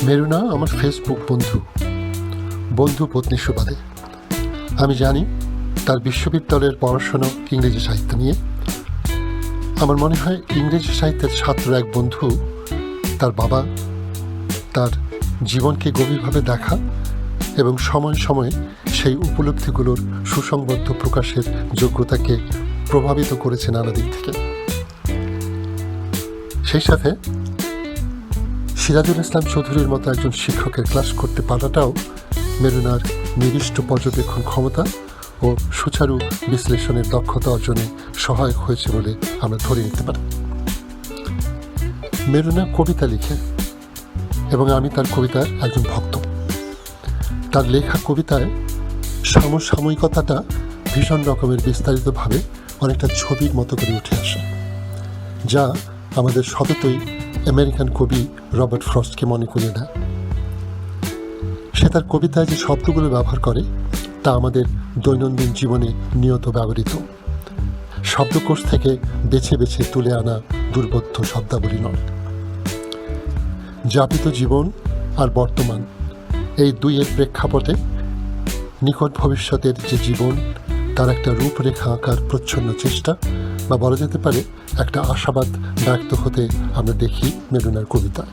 মেরুনা আমার ফেসবুক বন্ধু পত্নী সুবাদে। আমি জানি তার বিশ্ববিদ্যালয়ের পড়াশোনা ইংরেজি সাহিত্য নিয়ে। আমার মনে হয় ইংরেজি সাহিত্যের ছাত্র এক বন্ধু তার বাবা তার জীবনকে গভীরভাবে দেখা এবং সময়ে সময়ে সেই উপলব্ধিগুলোর সুসংবদ্ধ প্রকাশের যোগ্যতাকে প্রভাবিত করেছে নানা দিক থেকে। সেই সাথে সিরাজুল ইসলাম চৌধুরীর মতো একজন শিক্ষকের ক্লাস করতে পারাটাও মেরুনার নিবিষ্ট পর্যবেক্ষণ ক্ষমতা ও সুচারু বিশ্লেষণের দক্ষতা অর্জনে সহায়ক হয়েছে বলে আমরা ধরে নিতে পারি। মেরুনা কবিতা লিখে এবং আমি তার কবিতার একজন ভক্ত। তার লেখা কবিতায় সমসাময়িকতাটা ভীষণ রকমের বিস্তারিতভাবে অনেকটা ছবির মতো করে উঠে আসে, যা আমাদের সততই আমেরিকান কবি রবার্ট ফ্রস্টকে মনে করিয়ে দেয়। সে তার কবিতায় যে শব্দগুলো ব্যবহার করে তা আমাদের দৈনন্দিন জীবনে নিয়ত ব্যবহৃত শব্দকোষ থেকে বেছে বেছে তুলে আনা দুর্বোধ্য শব্দাবলী নয়। যাপিত জীবন আর বর্তমান এই দুইয়ের প্রেক্ষাপটে নিকট ভবিষ্যতের যে জীবন তার একটা রূপরেখা আঁকার প্রচ্ছন্ন চেষ্টা, বা বলা যেতে পারে একটা আশাবাদ ব্যক্ত হতে আমরা দেখি মেরুনার কবিতা।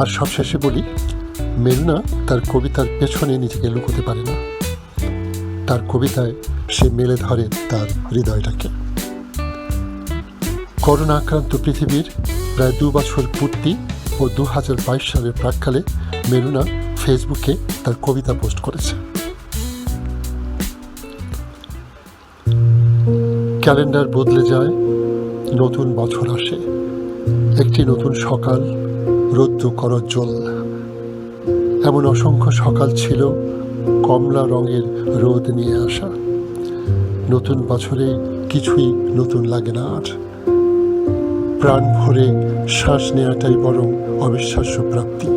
আর সবশেষে বলি, মেরুনা তার কবিতার পেছনে নিজেকে লুকোতে পারে না। তার কবিতায় সে মেলে ধরে তার হৃদয়টাকে। করোনা আক্রান্ত পৃথিবীর প্রায় 2 বছর পূর্তি ও 2022 সালের প্রাক্কালে মেরুনা ফেসবুকে তার কবিতা পোস্ট করেছে। ক্যালেন্ডার বদলে যায়, নতুন বছর আসে, একটি নতুন সকাল রৌদ্র করজ্জ্বল। এমন অসংখ্য সকাল ছিল কমলা রঙের রোদ নিয়ে আসা। নতুন বছরে কিছুই নতুন লাগে না আর। প্রাণ ভরে শ্বাস নেওয়াটাই বরং অবিশ্বাস্য প্রাপ্তি।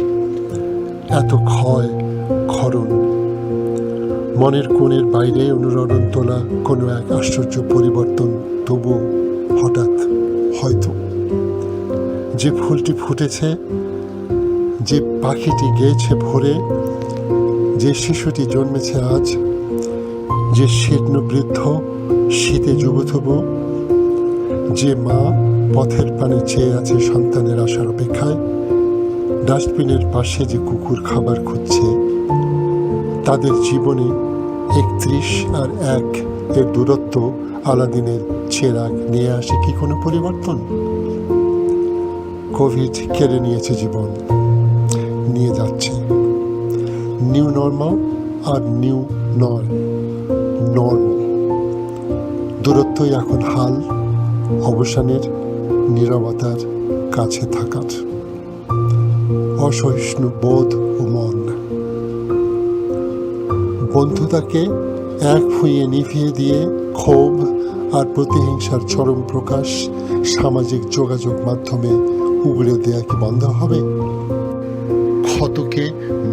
এত ক্ষয় ক্ষরণ, মনের কোণের বাইরে অনুরণন তোলা কোনো এক আশ্চর্য পরিবর্তন। তবু হঠাৎ হয়তো যে ফুলটি ফুটেছে, যে পাখিটি গেয়েছে ভোরে, যে শিশুটি জন্মেছে আজ, যে শীর্ণ বৃদ্ধ শীতে যুবতবু, যে মা পথের পানে চেয়ে আছে সন্তানের আশার অপেক্ষায়, ডাস্টবিনের পাশে যে কুকুর খাবার খুঁজছে, তাদের জীবনে 31 আর 1 এর দূরত্ব আলাদিনের চেরাগ নিয়ে আসে কি কোনো পরিবর্তন? কোভিড কেড়ে নিয়েছে জীবন, নিয়ে যাচ্ছে। নিউ নর্মাল আর নিউ নর্ম। দূরত্বই এখন হাল অবসানের, নীরবতার কাছে থাকার, অসহিষ্ণু বোধ ও মন। বন্ধুতাকে এক ভুঁইয়ে নিভিয়ে দিয়ে ক্ষোভ আর প্রতিহিংসার চরম প্রকাশ সামাজিক যোগাযোগ মাধ্যমে উগড়ে দেয়া কি বন্ধ হবে? ক্ষতকে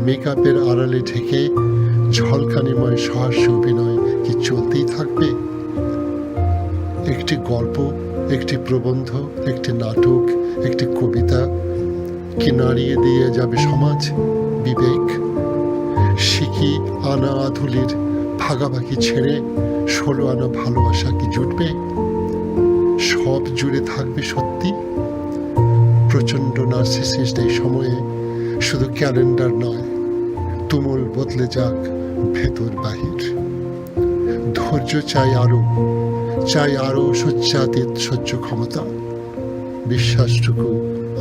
মেকআপের আড়ালে ঢেকে ঝলকানিময় সহাস্য অভিনয় কি চলতেই থাকবে? একটি গল্প, একটি প্রবন্ধ, একটি নাটক, একটি কবিতা কি নাড়িয়ে দিয়ে যাবে সমাজ, বিবেক? শিখি আনা আধুলির ভাগাভাগি ছেড়ে 16 আনা ভালোবাসা কি জুটবে? সব জুড়ে থাকবে সত্যি? প্রচণ্ড নার্সিসিস্ট এই সময়ে শুধু ক্যালেন্ডার নয়, তুমুল বদলে যাক ভেতর বাহির। ধৈর্য চাই আরো সহ্যাতীত সহ্য ক্ষমতা। বিশ্বাসটুকু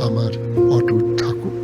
আমার অটুট থাকুক।